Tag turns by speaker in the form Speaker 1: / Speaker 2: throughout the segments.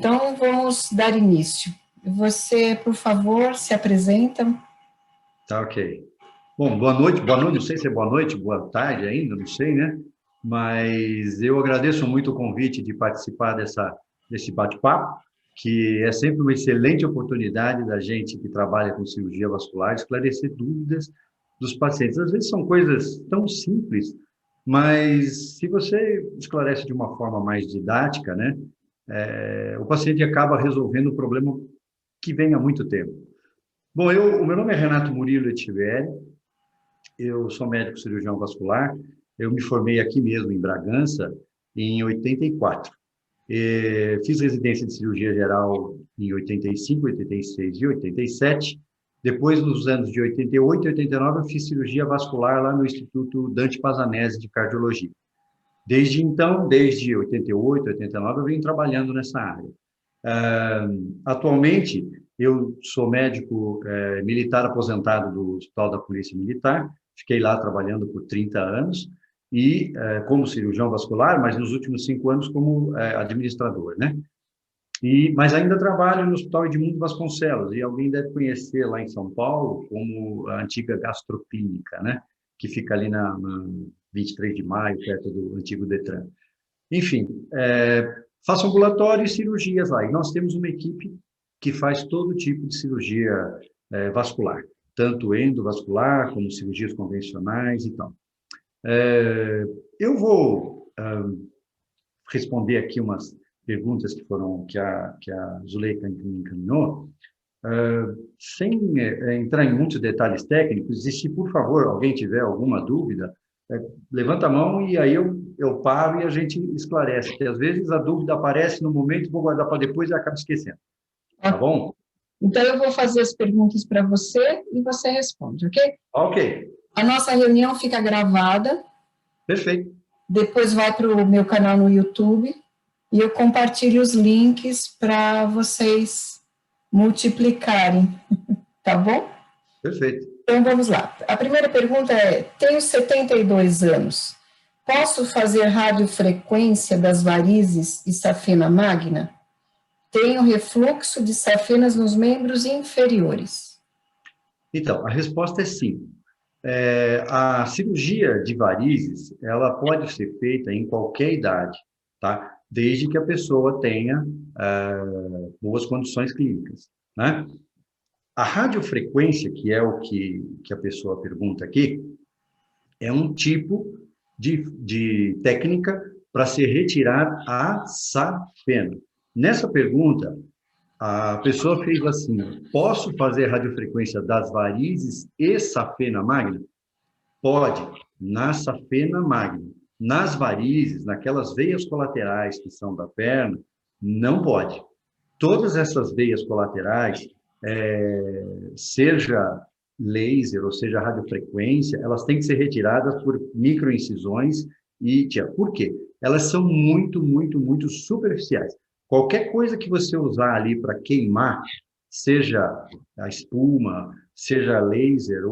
Speaker 1: Então, vamos dar início. Você, por favor, se apresenta.
Speaker 2: Tá, ok. Bom, boa noite, não sei se é boa noite, boa tarde ainda, não sei, né? Mas eu agradeço muito o convite de participar desse bate-papo, que é sempre uma excelente oportunidade da gente que trabalha com cirurgia vascular esclarecer dúvidas dos pacientes. Às vezes são coisas tão simples, mas se você esclarece de uma forma mais didática, né? O paciente acaba resolvendo o problema que vem há muito tempo. Bom, o meu nome é Renato Murilo Etcheverry, eu sou médico cirurgião vascular, eu me formei aqui mesmo em Bragança em 84. Fiz residência de cirurgia geral em 85, 86 e 87. Depois, nos anos de 88 e 89, eu fiz cirurgia vascular lá no Instituto Dante Pazanese de Cardiologia. Desde então, desde 88, 89, eu venho trabalhando nessa área. Atualmente, eu sou médico militar aposentado do Hospital da Polícia Militar, fiquei lá trabalhando por 30 anos, e como cirurgião vascular, mas nos últimos 5 anos como administrador, né? Mas ainda trabalho no Hospital Edmundo Vasconcelos, e alguém deve conhecer lá em São Paulo como a antiga gastroclínica, né? Que fica ali na 23 de maio, perto do antigo Detran. Enfim, faço ambulatório e cirurgias lá. E nós temos uma equipe que faz todo tipo de cirurgia vascular, tanto endovascular como cirurgias convencionais e tal. Eu vou responder aqui umas perguntas que a Zuleika me encaminhou, sem entrar em muitos detalhes técnicos, e se, por favor, alguém tiver alguma dúvida, levanta a mão e aí eu paro e a gente esclarece, porque às vezes a dúvida aparece no momento, vou guardar para depois e acabo esquecendo. Tá bom?
Speaker 1: Então, eu vou fazer as perguntas para você e você responde, ok?
Speaker 2: Ok.
Speaker 1: A nossa reunião fica gravada.
Speaker 2: Perfeito.
Speaker 1: Depois vai para o meu canal no YouTube e eu compartilho os links para vocês multiplicarem, tá bom?
Speaker 2: Perfeito.
Speaker 1: Então, vamos lá. A primeira pergunta é, tenho 72 anos, posso fazer radiofrequência das varizes e safena magna? Tenho refluxo de safenas nos membros inferiores.
Speaker 2: Então, a resposta é sim. A cirurgia de varizes, ela pode ser feita em qualquer idade, tá? Desde que a pessoa tenha boas condições clínicas, né? A radiofrequência, que é o que a pessoa pergunta aqui, é um tipo de técnica para se retirar a safena. Nessa pergunta, a pessoa fez assim, posso fazer radiofrequência das varizes e safena magna? Pode, na safena magna. Nas varizes, naquelas veias colaterais que são da perna, não pode. Todas essas veias colaterais, seja laser ou seja radiofrequência, elas têm que ser retiradas por microincisões e por quê? Elas são muito, muito, muito superficiais. Qualquer coisa que você usar ali para queimar, seja a espuma, seja laser,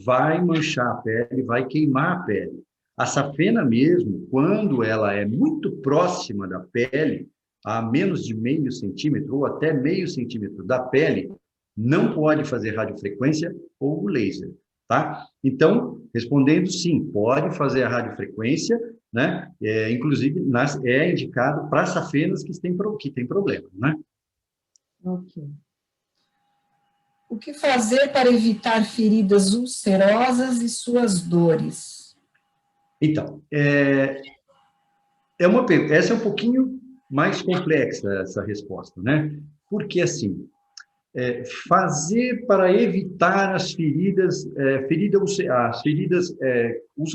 Speaker 2: vai manchar a pele, vai queimar a pele. A safena mesmo, quando ela é muito próxima da pele, a menos de meio centímetro ou até meio centímetro da pele, não pode fazer radiofrequência ou laser, tá? Então, respondendo sim, pode fazer a radiofrequência, né? Inclusive, é indicado para safenas que têm problema, né?
Speaker 1: Ok. O que fazer para evitar feridas ulcerosas e suas dores?
Speaker 2: Então, essa é um pouquinho mais complexa, essa resposta, né? Porque, assim, fazer para evitar as feridas,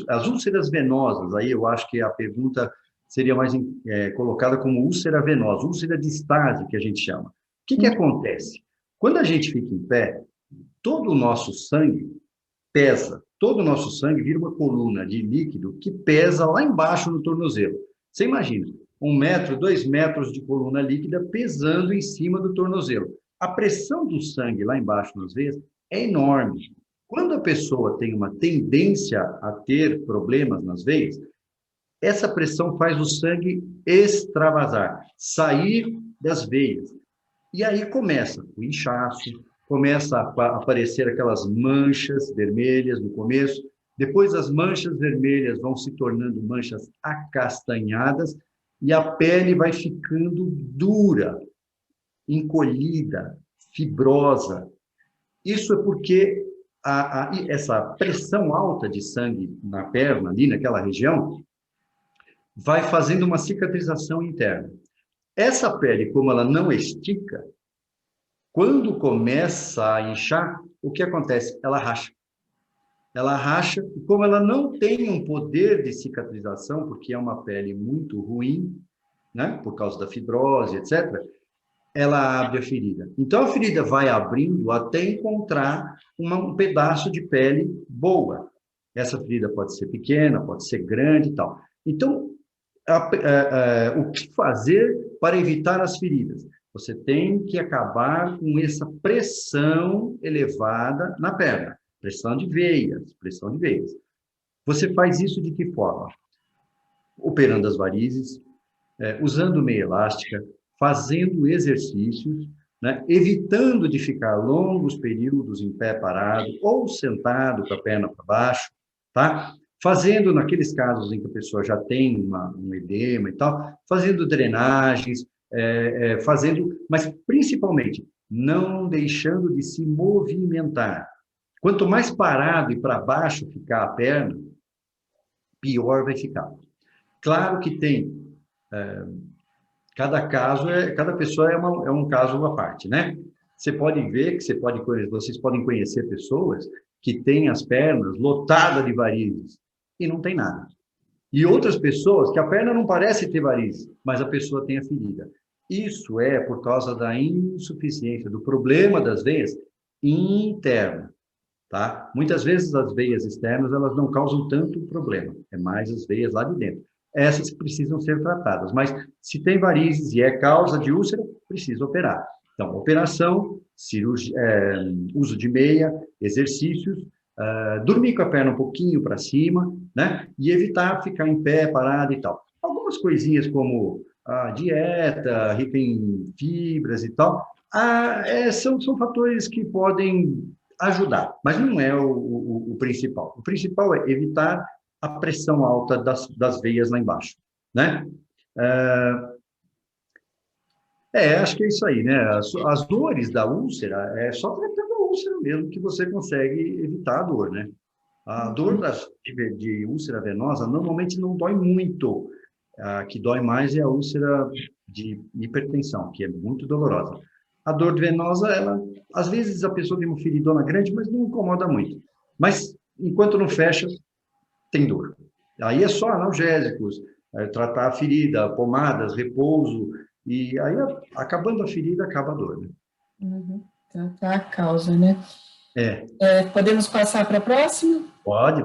Speaker 2: as úlceras venosas, aí eu acho que a pergunta seria mais colocada como úlcera venosa, úlcera de Stasi, que a gente chama. O que acontece? Quando a gente fica em pé, todo o nosso sangue pesa, todo o nosso sangue vira uma coluna de líquido que pesa lá embaixo no tornozelo. Você imagina, 1 metro, 2 metros de coluna líquida pesando em cima do tornozelo. A pressão do sangue lá embaixo nas veias é enorme. Quando a pessoa tem uma tendência a ter problemas nas veias, essa pressão faz o sangue extravasar, sair das veias. E aí começa o inchaço, começa a aparecer aquelas manchas vermelhas no começo, depois as manchas vermelhas vão se tornando manchas acastanhadas e a pele vai ficando dura, encolhida, fibrosa. Isso é porque essa pressão alta de sangue na perna, ali naquela região, vai fazendo uma cicatrização interna. Essa pele, como ela não estica, quando começa a inchar, o que acontece? Ela racha. Ela racha, e como ela não tem um poder de cicatrização, porque é uma pele muito ruim, né, por causa da fibrose, etc., ela abre a ferida. Então, a ferida vai abrindo até encontrar um pedaço de pele boa. Essa ferida pode ser pequena, pode ser grande e tal. Então, o que fazer para evitar as feridas? Você tem que acabar com essa pressão elevada na perna. Pressão de veias, pressão de veias. Você faz isso de que forma? Operando as varizes, usando meia elástica, fazendo exercícios, né? Evitando de ficar longos períodos em pé parado ou sentado com a perna para baixo, tá? Fazendo, naqueles casos em que a pessoa já tem um edema e tal, fazendo drenagens, mas principalmente não deixando de se movimentar. Quanto mais parado e para baixo ficar a perna, pior vai ficar. Claro que tem... cada pessoa é um caso à parte, né? Você pode ver que vocês podem conhecer pessoas que têm as pernas lotadas de varizes e não tem nada. E outras pessoas que a perna não parece ter varizes, mas a pessoa tem a ferida. Isso é por causa da insuficiência, do problema das veias internas, tá? Muitas vezes as veias externas, elas não causam tanto problema, é mais as veias lá de dentro. Essas precisam ser tratadas, mas se tem varizes e é causa de úlcera, precisa operar. Então, operação, uso de meia, exercícios, dormir com a perna um pouquinho para cima, né? E evitar ficar em pé, parado e tal. Algumas coisinhas como a dieta, rica em fibras e tal, são fatores que podem ajudar, mas não é o principal. O principal é evitar a pressão alta das veias lá embaixo, né? Acho que é isso aí, né? As dores da úlcera, é só tratando a úlcera mesmo que você consegue evitar a dor, né? A dor de úlcera venosa normalmente não dói muito. A que dói mais é a úlcera de hipertensão, que é muito dolorosa. A dor venosa, às vezes a pessoa tem uma feridona grande, mas não incomoda muito. Mas, enquanto não fecha, tem dor. Aí é só analgésicos, tratar a ferida, pomadas, repouso, e aí, acabando a ferida, acaba a dor. Né?
Speaker 1: Uhum. Tratar a causa, né? Podemos passar para a próxima?
Speaker 2: Pode.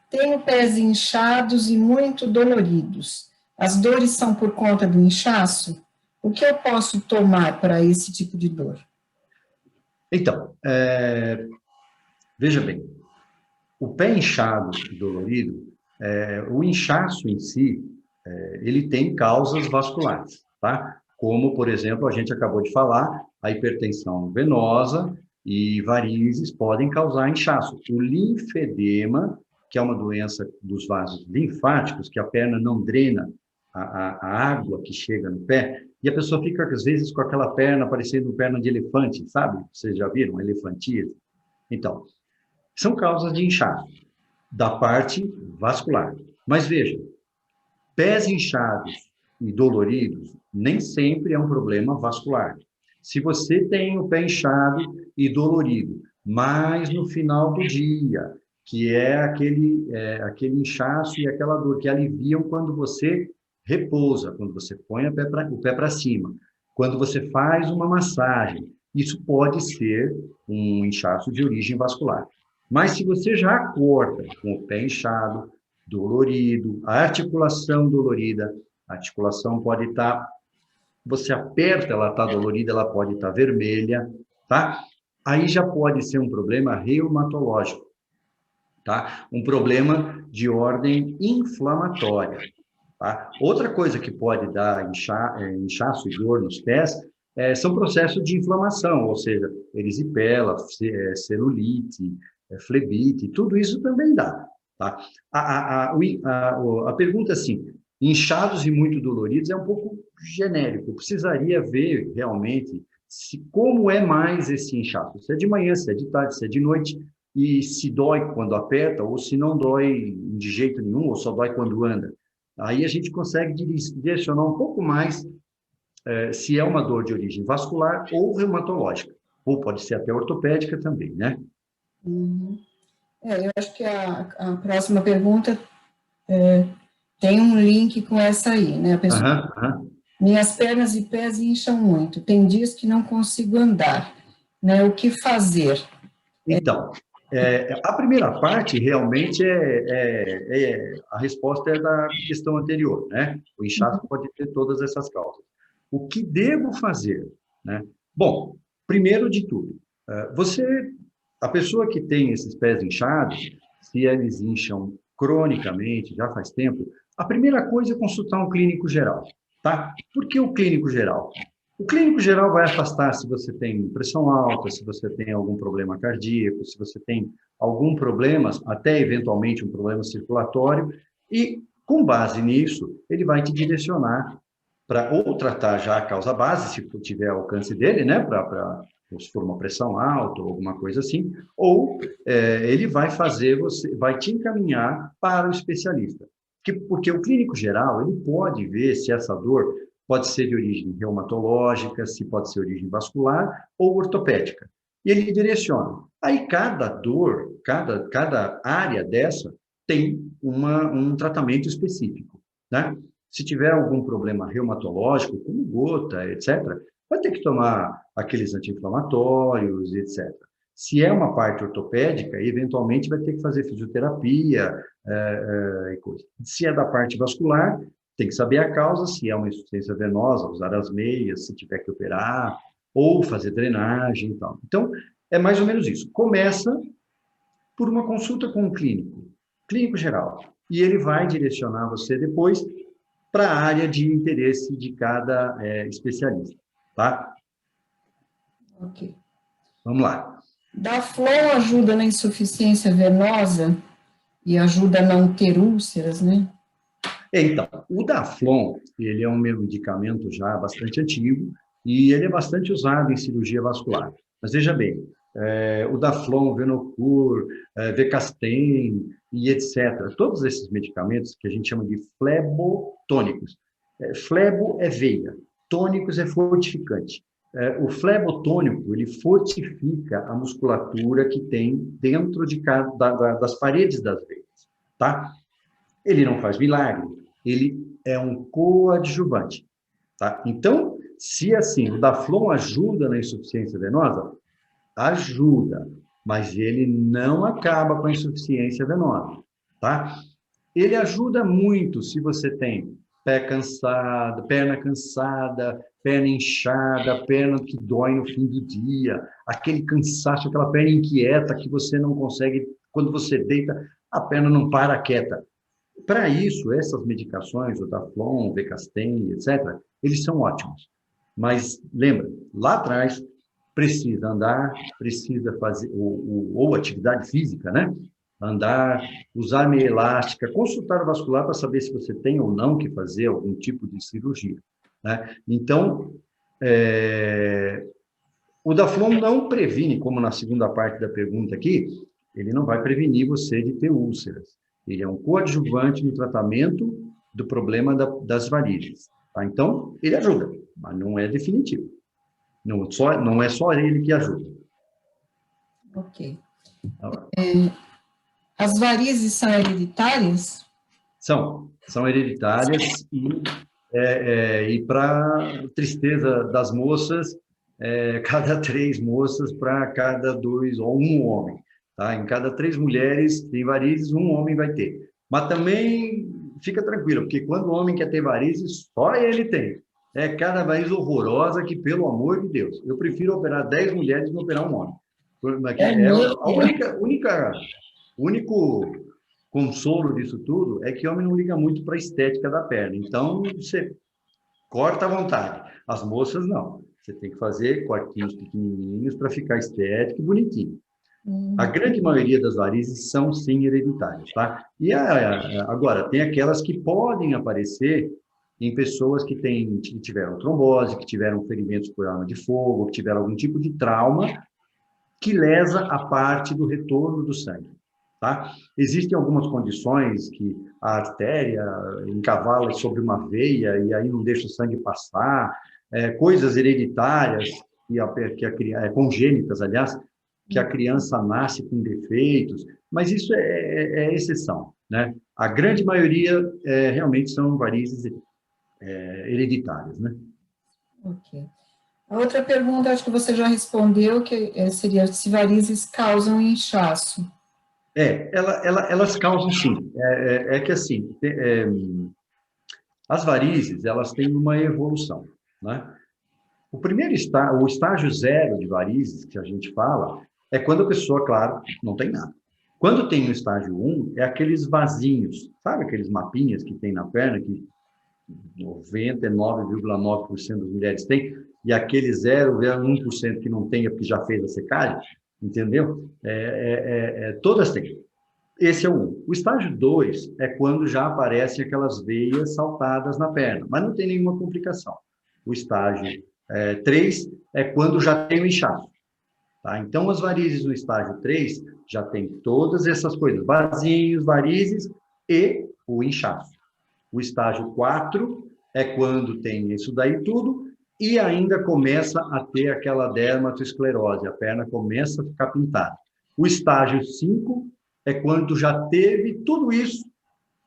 Speaker 1: Tenho pés inchados e muito doloridos. As dores são por conta do inchaço? O que eu posso tomar para esse tipo de dor?
Speaker 2: Então, veja bem, o pé inchado e dolorido, o inchaço em si, ele tem causas vasculares, tá? Como, por exemplo, a gente acabou de falar, a hipertensão venosa e varizes podem causar inchaço. O linfedema, que é uma doença dos vasos linfáticos, que a perna não drena a água que chega no pé, e a pessoa fica, às vezes, com aquela perna parecendo perna de elefante, sabe? Vocês já viram? Elefantíase. Então, são causas de inchaço da parte vascular. Mas veja, pés inchados e doloridos nem sempre é um problema vascular. Se você tem o pé inchado e dolorido, mas no final do dia, que é aquele inchaço e aquela dor que aliviam quando você repousa, quando você põe o pé para cima, quando você faz uma massagem, isso pode ser um inchaço de origem vascular. Mas se você já acorda com o pé inchado, dolorido, a articulação dolorida, a articulação pode estar, você aperta, ela está dolorida, ela pode estar vermelha, tá? Aí já pode ser um problema reumatológico, tá? Um problema de ordem inflamatória. tá? Outra coisa que pode dar inchaço e dor nos pés são processos de inflamação, ou seja, erisipela, celulite, flebite, tudo isso também dá, tá? A pergunta, assim, inchados e muito doloridos é um pouco genérico, precisaria ver realmente como é mais esse inchaço, se é de manhã, se é de tarde, se é de noite, e se dói quando aperta, ou se não dói de jeito nenhum, ou só dói quando anda. Aí a gente consegue direcionar um pouco mais se é uma dor de origem vascular ou reumatológica, ou pode ser até ortopédica também, né?
Speaker 1: Uhum. Eu acho que a próxima pergunta tem um link com essa aí, né? A pessoa, minhas pernas e pés incham muito, tem dias que não consigo andar, né? O que fazer?
Speaker 2: Então, a primeira parte realmente a resposta é da questão anterior, né? O inchaço pode ter todas essas causas. O que devo fazer, né? Bom, primeiro de tudo, a pessoa que tem esses pés inchados, se eles incham cronicamente, já faz tempo, a primeira coisa é consultar um clínico geral, tá? Por que o clínico geral? O clínico geral vai afastar se você tem pressão alta, se você tem algum problema cardíaco, se você tem algum problema, até eventualmente um problema circulatório, e com base nisso, ele vai te direcionar para ou tratar já a causa base, se tiver alcance dele, né, se for uma pressão alta ou alguma coisa assim, ou ele vai vai te encaminhar para o especialista. Porque o clínico geral, ele pode ver se essa dor pode ser de origem reumatológica, se pode ser de origem vascular ou ortopédica. E ele direciona. Aí cada dor, cada área dessa tem um tratamento específico, né? Se tiver algum problema reumatológico, como gota, etc., vai ter que tomar aqueles anti-inflamatórios, etc. Se é uma parte ortopédica, eventualmente vai ter que fazer fisioterapia e coisa. Se é da parte vascular, tem que saber a causa, se é uma insuficiência venosa, usar as meias, se tiver que operar, ou fazer drenagem e tal. Então, é mais ou menos isso. Começa por uma consulta com um clínico geral, e ele vai direcionar você depois para a área de interesse de cada especialista, tá?
Speaker 1: Ok.
Speaker 2: Vamos lá.
Speaker 1: Daflon ajuda na insuficiência venosa e ajuda a não ter úlceras, né?
Speaker 2: Então, o Daflon, ele é um medicamento já bastante antigo e ele é bastante usado em cirurgia vascular. Mas veja bem, o Daflon, Venocur, Vecastem e etc., todos esses medicamentos que a gente chama de flebotônicos. Flebo é veia, tônicos é fortificante. O flebotônico, ele fortifica a musculatura que tem dentro das paredes das veias, tá? Ele não faz milagre, ele é um coadjuvante, tá? Então, se assim, o Daflon ajuda na insuficiência venosa, ajuda, mas ele não acaba com a insuficiência venosa, tá? Ele ajuda muito se você tem pé cansado, perna inchada, perna que dói no fim do dia, aquele cansaço, aquela perna inquieta que você não consegue, quando você deita, a perna não para quieta. Para isso, essas medicações, o Daflon, o Vecastem, etc., eles são ótimos. Mas, lembra, lá atrás, precisa andar, precisa fazer, ou atividade física, né? Andar, usar meia elástica, consultar o vascular para saber se você tem ou não que fazer algum tipo de cirurgia, né? Então, o Daflon não previne, como na segunda parte da pergunta aqui, ele não vai prevenir você de ter úlceras. Ele é um coadjuvante no tratamento do problema das varizes. Tá? Então, ele ajuda, mas não é definitivo. Não é só ele que ajuda.
Speaker 1: Ok. As varizes são hereditárias?
Speaker 2: São hereditárias e para tristeza das moças, cada 3 moças para cada 2 ou um homem. Tá? Em cada 3 mulheres tem varizes, um homem vai ter. Mas também fica tranquilo, porque quando o homem quer ter varizes, só ele tem. É cada variz horrorosa que, pelo amor de Deus, eu prefiro operar 10 mulheres do que operar um homem. É a único consolo disso tudo é que o homem não liga muito para a estética da perna. Então, você corta à vontade. As moças, não. Você tem que fazer cortinhos pequenininhos para ficar estético e bonitinho. A grande maioria das varizes são, sim, hereditárias, tá? E agora, tem aquelas que podem aparecer em pessoas que tiveram trombose, que tiveram ferimentos por arma de fogo, que tiveram algum tipo de trauma que lesa a parte do retorno do sangue, tá? Existem algumas condições que a artéria encavala sobre uma veia e aí não deixa o sangue passar, coisas hereditárias, congênitas, aliás, que a criança nasce com defeitos, mas isso é exceção, né? A grande maioria realmente são varizes hereditárias, né?
Speaker 1: Ok. A outra pergunta, acho que você já respondeu, que seria se varizes causam inchaço.
Speaker 2: Elas causam sim. Que assim, as varizes, elas têm uma evolução, né? O estágio zero de varizes, que a gente fala, é quando a pessoa, claro, não tem nada. Quando tem o estágio 1, é aqueles vasinhos, sabe aqueles mapinhas que tem na perna, que 99,9% das mulheres têm, e aquele 0,1% que não tem é porque já fez a secagem, entendeu? Todas têm. Esse é o 1. O estágio 2 é quando já aparecem aquelas veias saltadas na perna, mas não tem nenhuma complicação. O estágio 3 é quando já tem o inchaço. Tá? Então, as varizes no estágio 3 já tem todas essas coisas, vasinhos, varizes e o inchaço. O estágio 4 é quando tem isso daí tudo e ainda começa a ter aquela dermatoesclerose, a perna começa a ficar pintada. O estágio 5 é quando já teve tudo isso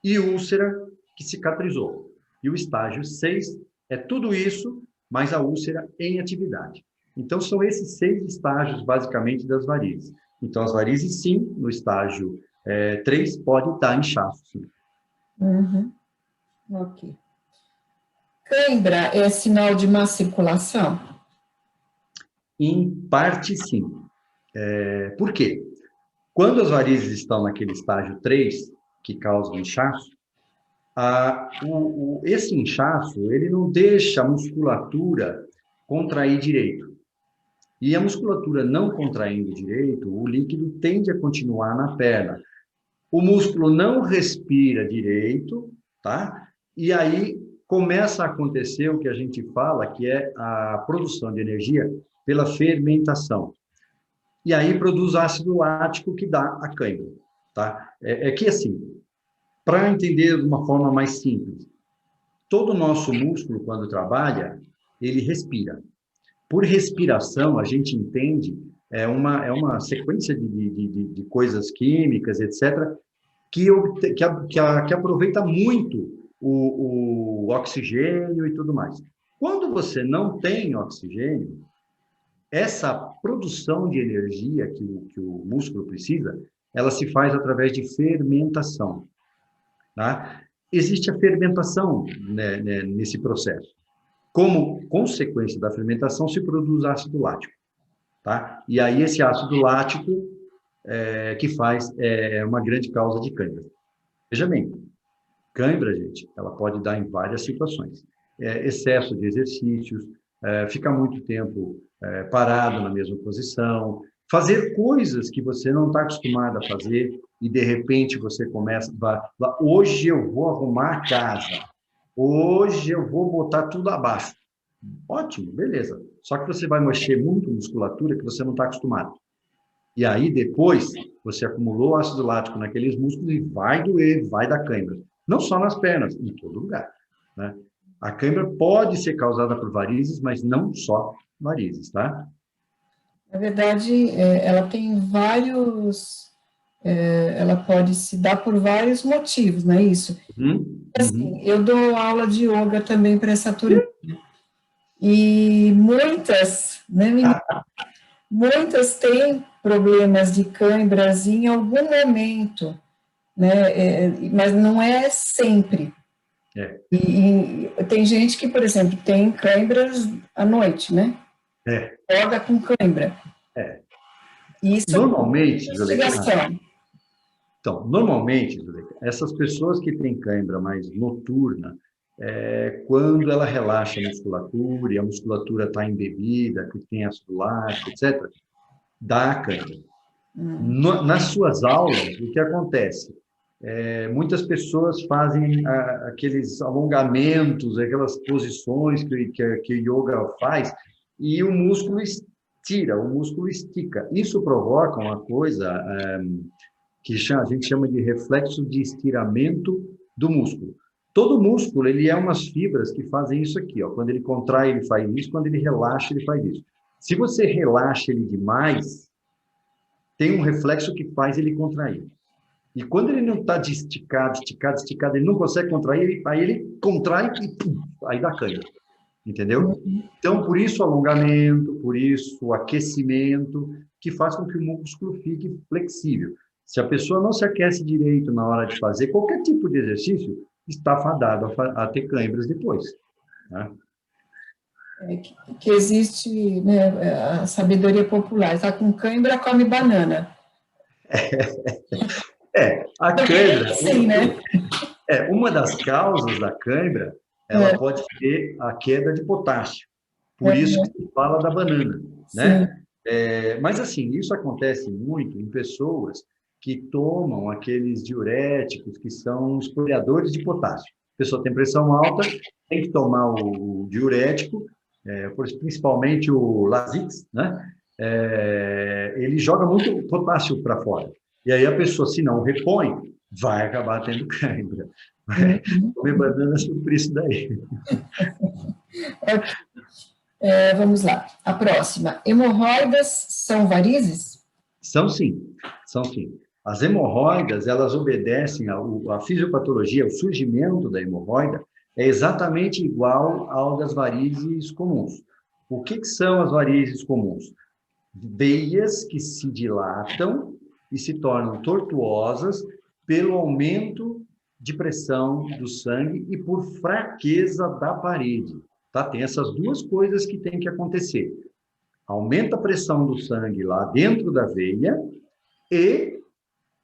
Speaker 2: e úlcera que cicatrizou. E o estágio 6 é tudo isso, mas a úlcera em atividade. Então, são esses 6 estágios, basicamente, das varizes. Então, as varizes, sim, no estágio 3, pode dar inchaço, sim.
Speaker 1: Uhum. Ok. Cãibra é sinal de má circulação?
Speaker 2: Em parte, sim. Por quê? Quando as varizes estão naquele estágio 3, que causa o inchaço, esse inchaço ele não deixa a musculatura contrair direito. E a musculatura não contraindo direito, o líquido tende a continuar na perna. O músculo não respira direito, tá? E aí começa a acontecer o que a gente fala, que é a produção de energia pela fermentação. E aí produz ácido lático que dá a cãibra, tá? Que assim, para entender de uma forma mais simples, todo o nosso músculo, quando trabalha, ele respira. Por respiração, a gente entende, uma sequência de coisas químicas, etc., que aproveita muito o oxigênio e tudo mais. Quando você não tem oxigênio, essa produção de energia que o músculo precisa, ela se faz através de fermentação. Tá? Existe a fermentação, né, nesse processo. Como consequência da fermentação, se produz ácido lático. Tá? E aí esse ácido lático que faz uma grande causa de cãibra. Veja bem, cãibra, gente, ela pode dar em várias situações. Excesso de exercícios, ficar muito tempo parado na mesma posição, fazer coisas que você não está acostumado a fazer e, de repente, você começa... Hoje eu vou arrumar a casa, hoje eu vou botar tudo abaixo. Ótimo, beleza. Só que você vai mexer muito musculatura que você não está acostumado. E aí, depois, você acumulou ácido lático naqueles músculos e vai doer, vai dar cãibra. Não só nas pernas, em todo lugar. Né? A cãibra pode ser causada por varizes, mas não só varizes, tá?
Speaker 1: Na verdade, ela tem vários... ela pode se dar por vários motivos, não é isso? Assim, eu dou aula de yoga também para essa turma. E muitas, né, muitas têm problemas de câimbras em algum momento, né, mas não é sempre. E tem gente que, por exemplo, tem câimbras à noite, né? Yoga com câimbra. Isso
Speaker 2: Normalmente,
Speaker 1: é investigação.
Speaker 2: Então, normalmente, Zuleika, essas pessoas que têm cãibra mais noturna, quando ela relaxa a musculatura e a musculatura está embebida, que tem ácido lático, etc., dá a cãibra. Nas suas aulas, o que acontece? Muitas pessoas fazem aqueles alongamentos, aquelas posições que o yoga faz, e o músculo estira, o músculo estica. Isso provoca uma coisa que a gente chama de reflexo de estiramento do músculo. Todo músculo, ele é umas fibras que fazem isso aqui, ó. Quando ele contrai, ele faz isso, quando ele relaxa, ele faz isso. Se você relaxa ele demais, tem um reflexo que faz ele contrair. E quando ele não está esticado, ele não consegue contrair, aí ele contrai e pum, aí dá cãibra. Entendeu? Então, por isso o alongamento, por isso o aquecimento, que faz com que o músculo fique flexível. Se a pessoa não se aquece direito na hora de fazer qualquer tipo de exercício, está fadado a ter cãibras depois. Né?
Speaker 1: Que existe, né, a sabedoria popular, está com cãibra, come banana.
Speaker 2: A cãibra,
Speaker 1: Sim, né?
Speaker 2: uma das causas da cãibra, ela pode ser a queda de potássio. Por isso que se fala da banana, né? Mas, assim, isso acontece muito em pessoas que tomam aqueles diuréticos que são esfoliadores de potássio. A pessoa tem pressão alta, tem que tomar o diurético, principalmente o Lasix, né? Ele joga muito potássio para fora. E aí a pessoa, se não repõe, vai acabar tendo cãibra. Comer banana sobre isso daí.
Speaker 1: Vamos lá. A próxima. Hemorroidas são varizes?
Speaker 2: São sim, são sim. As hemorroidas, elas obedecem à fisiopatologia, o surgimento da hemorroida é exatamente igual ao das varizes comuns. O que são as varizes comuns? Veias que se dilatam e se tornam tortuosas pelo aumento de pressão do sangue e por fraqueza da parede. Tá? Tem essas duas coisas que tem que acontecer. Aumenta a pressão do sangue lá dentro da veia e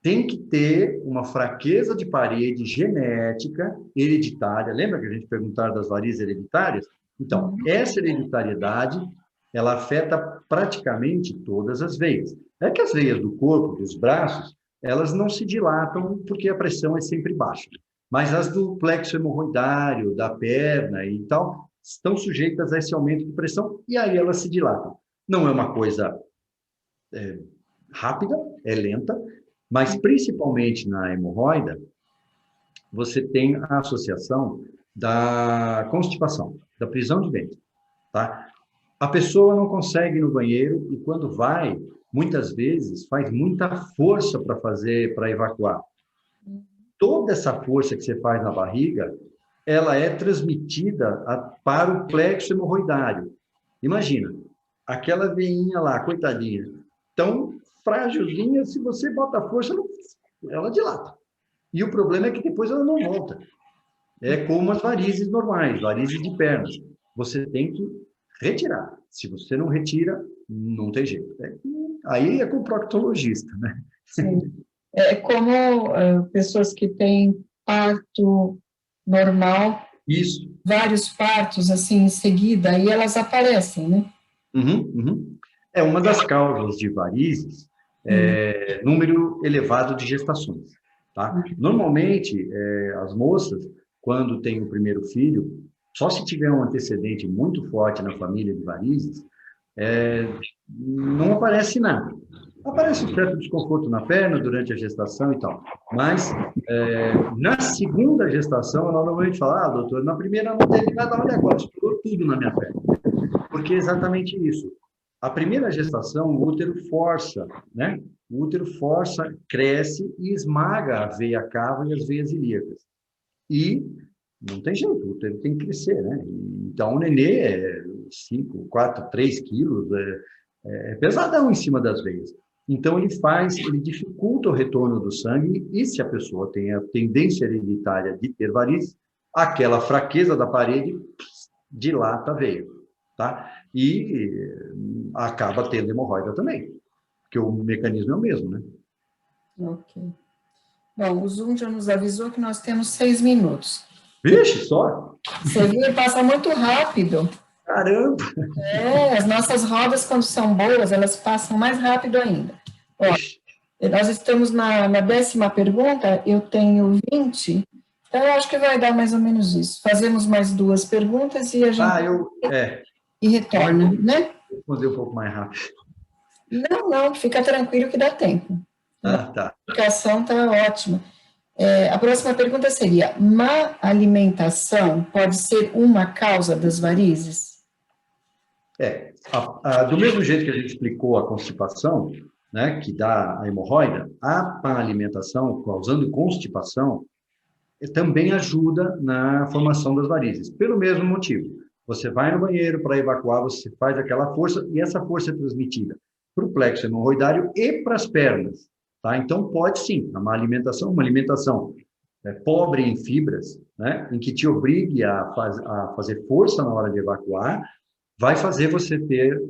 Speaker 2: tem que ter uma fraqueza de parede genética hereditária. Lembra que a gente perguntava das varizes hereditárias? Então, essa hereditariedade, ela afeta praticamente todas as veias. É que as veias do corpo, dos braços, elas não se dilatam porque a pressão é sempre baixa. Mas as do plexo hemorroidário, da perna e tal, estão sujeitas a esse aumento de pressão e aí elas se dilatam. Não é uma coisa rápida, é lenta, mas principalmente na hemorroida, você tem a associação da constipação, da prisão de ventre. Tá? A pessoa não consegue ir no banheiro e quando vai, muitas vezes faz muita força para evacuar. Toda essa força que você faz na barriga, ela é transmitida para o plexo hemorroidário. Imagina, aquela veinha lá, coitadinha, tão frágilzinha, se você bota força, ela dilata. E o problema é que depois ela não volta. É como as varizes normais, varizes de pernas. Você tem que retirar. Se você não retira, não tem jeito. Aí é com o proctologista, né?
Speaker 1: Sim. É como pessoas que têm parto normal,
Speaker 2: Isso.
Speaker 1: vários partos assim em seguida, e elas aparecem, né?
Speaker 2: É uma das causas de varizes, número elevado de gestações. Tá? Normalmente, as moças, quando têm o primeiro filho, só se tiver um antecedente muito forte na família de varizes, não aparece nada. Aparece um certo desconforto na perna durante a gestação e tal. Mas, na segunda gestação, ela normalmente fala, doutor, na primeira não teve nada, olha agora, estourou tudo na minha perna. Porque é exatamente isso. A primeira gestação, o útero força, né? O útero força, cresce e esmaga a veia cava e as veias ilíacas. E não tem jeito, o útero tem que crescer, né? Então, o nenê é 5, 4, 3 quilos, é pesadão em cima das veias. Então, ele dificulta o retorno do sangue e se a pessoa tem a tendência hereditária de ter varizes, aquela fraqueza da parede dilata a veia, tá? E acaba tendo hemorroida também, porque o mecanismo é o mesmo, né?
Speaker 1: Ok. Bom, o Zoom já nos avisou que nós temos 6 minutos.
Speaker 2: Vixe, só?
Speaker 1: Você viu, passa muito rápido.
Speaker 2: Caramba!
Speaker 1: As nossas rodas, quando são boas, elas passam mais rápido ainda. Ó, nós estamos na 10ª pergunta, eu tenho 20, então eu acho que vai dar mais ou menos isso. Fazemos mais 2 perguntas e a gente e retorna, né?
Speaker 2: Vou responder um pouco mais rápido.
Speaker 1: Não, fica tranquilo que dá tempo.
Speaker 2: Tá.
Speaker 1: A explicação está ótima. A próxima pergunta seria: má alimentação pode ser uma causa das varizes?
Speaker 2: Do mesmo jeito que a gente explicou a constipação, né, que dá a hemorroida, a má alimentação causando constipação também ajuda na formação das varizes, pelo mesmo motivo. Você vai no banheiro para evacuar, você faz aquela força, e essa força é transmitida para o plexo hemorroidário e para as pernas. Tá? Então, pode sim, uma alimentação pobre em fibras, né, em que te obrigue a fazer força na hora de evacuar, vai fazer você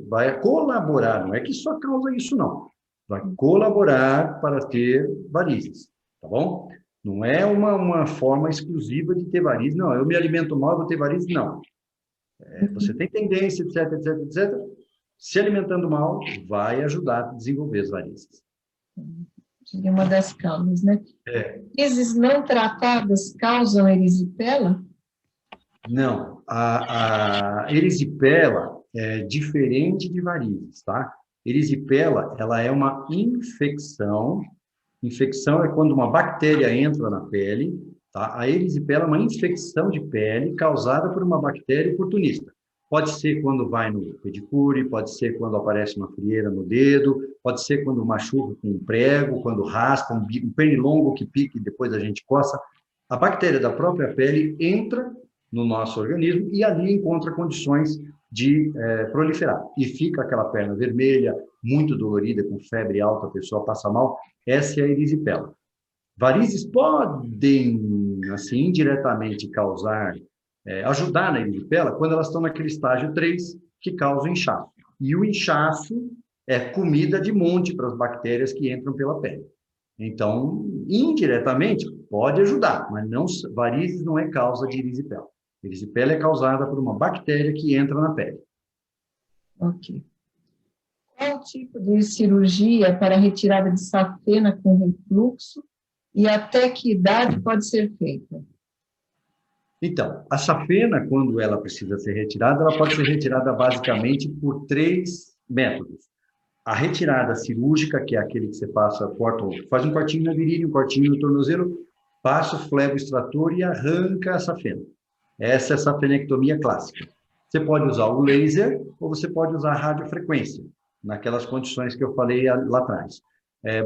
Speaker 2: vai colaborar, não é que só causa isso, não. Vai colaborar para ter varizes, tá bom? Não é uma forma exclusiva de ter varizes, não. Eu me alimento mal, vou ter varizes, não. Você tem tendência, etc, etc, etc. Se alimentando mal, vai ajudar a desenvolver as varizes.
Speaker 1: Seria uma das causas, né? Varizes não tratadas causam erisipela?
Speaker 2: Não. A erisipela é diferente de varizes, tá? Erisipela, ela é uma infecção. Infecção é quando uma bactéria entra na pele, tá? A erisipela é uma infecção de pele causada por uma bactéria oportunista. Pode ser quando vai no pedicure, pode ser quando aparece uma frieira no dedo, pode ser quando machuca com um prego, quando raspa, um pernilongo que pica e depois a gente coça. A bactéria da própria pele entra no nosso organismo e ali encontra condições de proliferar. E fica aquela perna vermelha, muito dolorida, com febre alta, a pessoa passa mal. Essa é a erisipela. Varizes podem, assim, indiretamente causar, ajudar na erisipela quando elas estão naquele estágio 3, que causa o inchaço. E o inchaço é comida de monte para as bactérias que entram pela pele. Então, indiretamente, pode ajudar, mas varizes não é causa de erisipela. Erisipela é causada por uma bactéria que entra na pele.
Speaker 1: Ok. Qual tipo de cirurgia para retirada de safena com refluxo e até que idade pode ser feita?
Speaker 2: Então, a safena, quando ela precisa ser retirada, ela pode ser retirada basicamente por 3 métodos. A retirada cirúrgica, que é aquele que você faz um cortinho na virilha, um cortinho no tornozelo, passa o flebo extrator e arranca a safena. Essa é a safenectomia clássica. Você pode usar o laser ou você pode usar a radiofrequência, naquelas condições que eu falei lá atrás.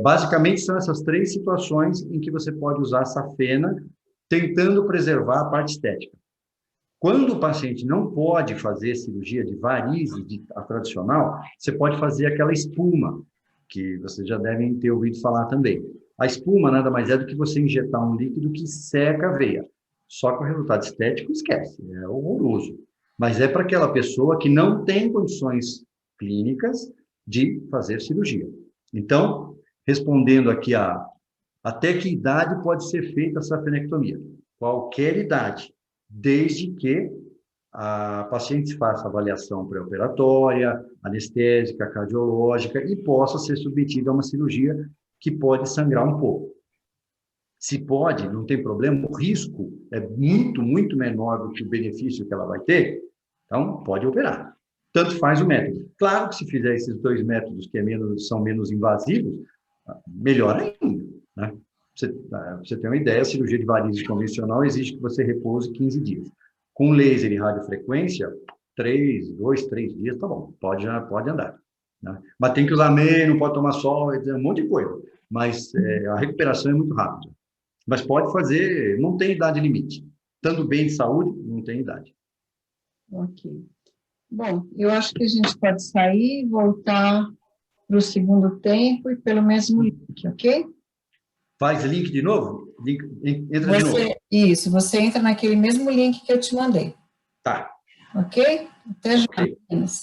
Speaker 2: Basicamente, são essas 3 situações em que você pode usar a safena, tentando preservar a parte estética. Quando o paciente não pode fazer cirurgia de varizes, a tradicional, você pode fazer aquela espuma, que vocês já devem ter ouvido falar também. A espuma nada mais é do que você injetar um líquido que seca a veia. Só que o resultado estético, esquece, é horroroso. Mas é para aquela pessoa que não tem condições clínicas de fazer cirurgia. Então, respondendo aqui até que idade pode ser feita a safenectomia? Qualquer idade, desde que a paciente faça avaliação pré-operatória, anestésica, cardiológica e possa ser submetida a uma cirurgia que pode sangrar um pouco. Se pode, não tem problema, o risco é muito, muito menor do que o benefício que ela vai ter, então pode operar. Tanto faz o método. Claro que se fizer esses 2 métodos que são menos invasivos, melhor ainda, né? Você tem uma ideia, a cirurgia de varizes convencional exige que você repouse 15 dias. Com laser e radiofrequência, 2, 3 dias, tá bom, pode andar. Né? Mas tem que usar meio, não pode tomar sol, um monte de coisa. Mas a recuperação é muito rápida. Mas pode fazer, não tem idade limite. Estando bem de saúde, não tem idade.
Speaker 1: Ok. Bom, eu acho que a gente pode sair e voltar para o segundo tempo e pelo mesmo link, ok?
Speaker 2: Faz link de novo? Entra de novo.
Speaker 1: Isso, você entra naquele mesmo link que eu te mandei.
Speaker 2: Tá.
Speaker 1: Ok? Até já,
Speaker 2: Okay.
Speaker 1: meninas.